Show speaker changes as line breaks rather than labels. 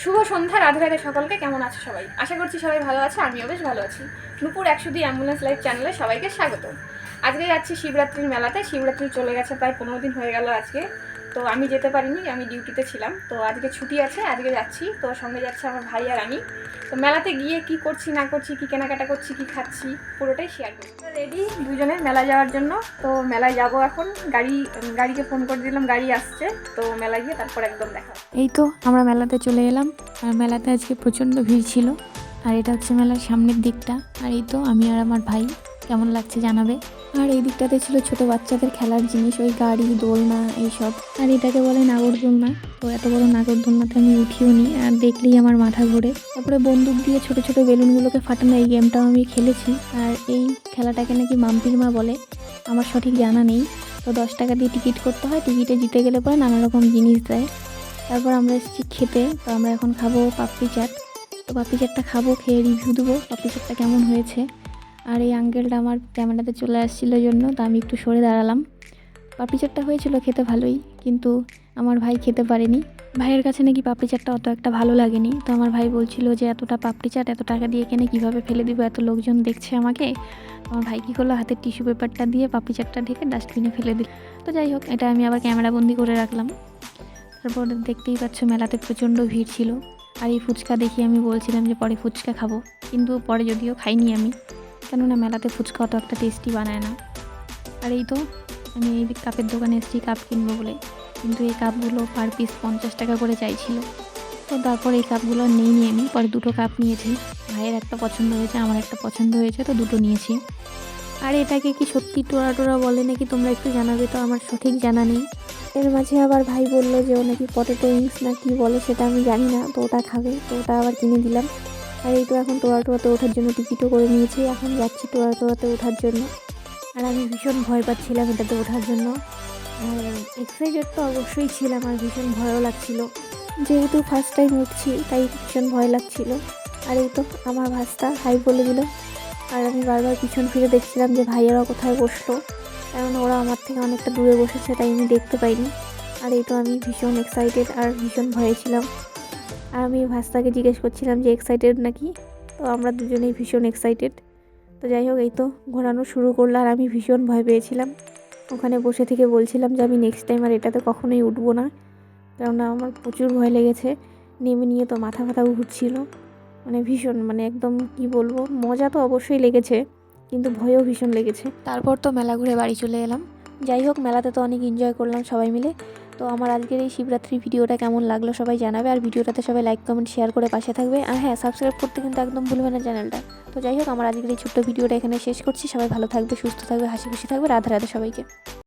শুভ সন্ধ্যা, রাধে রাধে সকলকে। কেমন আছে সবাই? আশা করছি সবাই ভালো আছে, আমিও বেশ ভালো আছি। নূপুর 102 অ্যাম্বুলেন্স লাইভ চ্যানেলে সবাইকে স্বাগত। আজকে যাচ্ছি শিবরাত্রির মেলাতে। শিবরাত্রি চলে গেছে, প্রায় 15 দিন হয়ে গেল আজকে। তো আমি যেতে পারিনি, আমি ডিউটিতে ছিলাম। তো আজকে ছুটি আছে, আজকে যাচ্ছি। তো সঙ্গে যাচ্ছে আমার ভাই আর আমি। তো মেলাতে গিয়ে কি করছি না করছি, কি কেনাকাটা করছি, কি খাচ্ছি, পুরোটাই শেয়ার করব। রেডি দুজনে মেলা যাওয়ার জন্য। তো মেলায় যাব এখন। গাড়িকে ফোন করে দিলাম, গাড়ি আসছে। তো মেলায় গিয়ে তারপর একদম দেখা।
এই তো আমরা মেলাতে চলে এলাম। আর মেলাতে আজকে প্রচণ্ড ভিড় ছিল। আর এটা হচ্ছে মেলার সামনের দিকটা। আর এই তো আমি আর আমার ভাই, কেমন লাগছে জানাবে। আর এই দিকটাতে ছিল ছোট বাচ্চাদের খেলার জিনিস, ওই গাড়ি, দোলনা, এইসব। আর এটাকে বলে নাগরদোলনা। তো এত বড় নাগরদোলনাতে আমি উঠিও নি, আর দেখলেই আমার মাথা ঘোরে। তারপরে বন্দুক দিয়ে ছোট ছোট বেলুনগুলোকে ফাটানো, এই গেমটাও আমি খেলেছি। আর এই খেলাটাকে নাকি মাম্পির মা বলে, আমার সঠিক জানা নেই। তো 10 টাকা দিয়ে টিকিট করতে হয়, টিকিটে জিতে গেলে পরে নানা রকম জিনিস দেয়। তারপর আমরা এসেছি খেতে। তো আমরা এখন খাবো পাপড়ি চাট। তো পাপড়ি চাটটা খাবো, খেয়ে রিভিউ দেবো পাপড়ি চাটটা কেমন হয়েছে। আর এই আঙ্কেলটা আমার ক্যামেরাতে চলে আসছিল জন্য তো আমি একটু সরে দাঁড়ালাম। পাপড়ি চাটটা হয়েছিল খেতে ভালোই, কিন্তু আমার ভাই খেতে পারেনি। ভাইয়ের কাছে নাকি পাপড়ি চাটটা অত একটা ভালো লাগেনি। তো আমার ভাই বলছিল যে এতটা পাপড়ি চাট এত টাকা দিয়ে কিনে কীভাবে ফেলে দিব, এত লোকজন দেখছে আমাকে। আমার ভাই কী করলো, হাতের টিস্যু পেপারটা দিয়ে পাপড়ি চাটটা ঢেকে ডাস্টবিনে ফেলে দিল। তো যাই হোক, এটা আমি আবার ক্যামেরাবন্দি করে রাখলাম। তারপর দেখতেই পাচ্ছ মেলাতে প্রচণ্ড ভিড় ছিল। আর এই ফুচকা দেখি আমি বলছিলাম যে পরে ফুচকা খাবো, কিন্তু পরে যদিও খাইনি আমি, কেননা মেলাতে ফুচকা অত একটা টেস্টি বানায় না। আর এই তো আমি এই কাপের দোকানে এসেছি কাপ কিনবো বলে, কিন্তু এই কাপগুলো পার পিস 50 টাকা করে চাইছিল। তো তারপর এই কাপগুলো নিইনি, আমি পরে দুটো কাপ নিয়েছি। ভাইয়ের একটা পছন্দ হয়েছে, আমার একটা পছন্দ হয়েছে, তো দুটো নিয়েছি। আর এটাকে কি সত্যি টোরা টোরা বলে নাকি তোমরা একটু জানাবে, তো আমার সঠিক জানা নেই। এর মাঝে আবার ভাই বললো যে ও নাকি পটেটো উইংস না কি বলে সেটা আমি জানি না, তো ওটা খাবে, তো ওটা আবার কিনে দিলাম। আর এই তো এখন টোয়াতে ওঠার জন্য টিকিটও করে নিয়েছি, এখন যাচ্ছি টোয়াতে ওঠার জন্য। আর আমি ভীষণ ভয় পাচ্ছিলাম এটাতে ওঠার জন্য। আর এক্সাইটেড তো অবশ্যই ছিলাম, আর ভীষণ ভয়ও লাগছিল, যেহেতু ফার্স্ট টাইম উঠছি তাই ভীষণ ভয় লাগছিল। আর এই তো আমার ভাস্তা হাই বলে দিল। আর আমি বারবার পিছন ফিরে দেখছিলাম যে ভাইয়েরা কোথায় বসলো, কারণ ওরা আমার থেকে অনেকটা দূরে বসেছে, তাই আমি দেখতে পাইনি। আর এই তো আমি ভীষণ এক্সাইটেড আর ভীষণ ভয়ে ছিলাম। আর আমি ভাস্তাকে জিজ্ঞেস করছিলাম যে এক্সাইটেড নাকি, তো আমরা দুজনেই ভীষণ এক্সাইটেড। তো যাই হোক, এই তো ঘোরানো শুরু করলো, আর আমি ভীষণ ভয় পেয়েছিলাম। ওখানে বসে থেকে বলছিলাম যে আমি নেক্সট টাইম আর এটাতে কখনোই উঠবো না, কেননা আমার প্রচুর ভয় লেগেছে। নেমে নিয়ে তো মাথা ঘুরছিল, মানে ভীষণ, মানে একদম কি বলবো, মজা তো অবশ্যই লেগেছে, কিন্তু ভয়ও ভীষণ লেগেছে। তারপর তো মেলা ঘুরে বাড়ি চলে এলাম। যাই হোক, মেলাতে তো অনেক এনজয় করলাম সবাই মিলে। তো আমার আজকের এই শিবরাত্রি ভিডিওটা কেমন লাগলো সবাই জানাবে, আর ভিডিওটাতে সবাই লাইক কমেন্ট শেয়ার করে পাশে থাকবে। আর হ্যাঁ, সাবস্ক্রাইব করতে কিন্তু একদম ভুলবে না চ্যানেলটা। তো যাই হোক, আমার আজকের এই ছোট্ট ভিডিওটা এখানে শেষ করছি। সবাই ভালো থাকবে, সুস্থ থাকবে, হাসি খুশি থাকবে। রাধে রাধে সবাইকে।